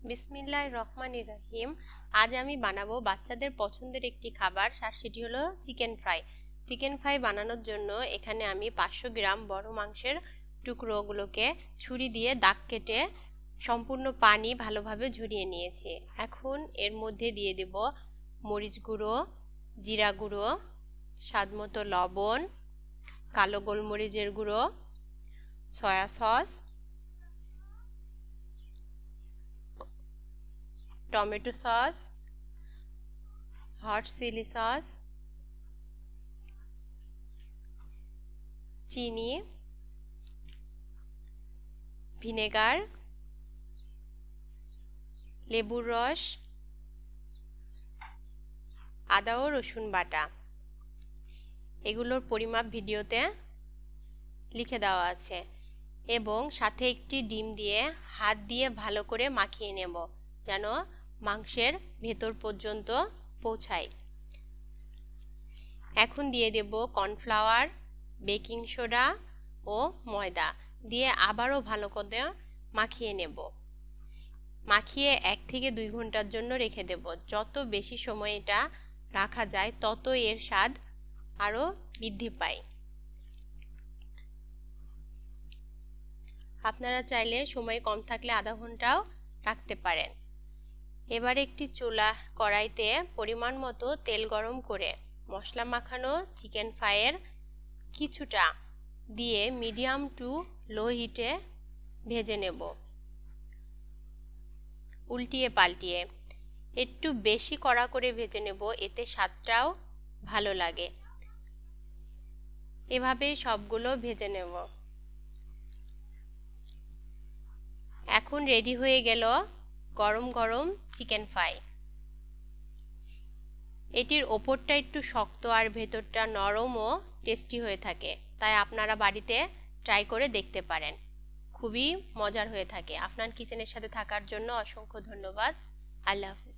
বিসমিল্লাহির রহমানির রহিম। আজ আমি বানাবো বাচ্চাদের পছন্দের একটি খাবার, আর সেটি হলো চিকেন ফ্রাই। চিকেন ফ্রাই বানানোর জন্য এখানে আমি 500 গ্রাম বড় মাংসের টুকরোগুলোকে ছুরি দিয়ে দাগ কেটে সম্পূর্ণ পানি ভালোভাবে ঝরিয়ে নিয়েছি। এখন এর মধ্যে দিয়ে দেব মরিচ গুঁড়ো, জিরা গুঁড়ো, স্বাদমতো লবণ, কালো গোলমরিচের গুঁড়ো, soya sauce, tomato sauce, hot chilli sauce, চিনি, ভিনেগার, লেবুর রস, আদা ও রসুন বাটা। এগুলোর পরিমাপ ভিডিওতে লিখে দেওয়া আছে। এবং সাথে একটি ডিম দিয়ে হাত দিয়ে ভালো করে মাখিয়ে নেব, যেন মাংসের ভেতর পর্যন্ত পৌঁছায়। এখন দিয়ে দেব কর্নফ্লাওয়ার, বেকিং সোডা ও ময়দা দিয়ে আবারও ভালো করে মাখিয়ে নেব। মাখিয়ে 1 থেকে 2 ঘন্টার জন্য রেখে দেব। যত বেশি সময় এটা রাখা যায় তত এর স্বাদ আরও বৃদ্ধি পায়। আপনারা চাইলে সময় কম থাকলে আধা ঘন্টাও রাখতে পারেন। এবার একটি চুলা কড়াইতে পরিমাণ মতো তেল গরম করে মশলা মাখানো চিকেন ফ্রাইয়ের কিছুটা দিয়ে মিডিয়াম টু লো হিটে ভেজে নেব, উল্টিয়ে পাল্টিয়ে। একটু বেশি কড়া করে ভেজে নেব, এতে স্বাদটাও ভালো লাগে। এভাবেই সবগুলো ভেজে নেব। এখন রেডি হয়ে গেল গরম গরম চিকেন ফ্রাই। এটির ওপরটা একটু শক্ত আর ভেতরটা নরম ও টেস্টি হয়ে থাকে, তাই আপনারা বাড়িতে ট্রাই করে দেখতে পারেন। খুবই মজার হয়ে থাকে। আপনার কিচেনের সাথে থাকার জন্য অসংখ্য ধন্যবাদ। আল্লাহ হাফিজ।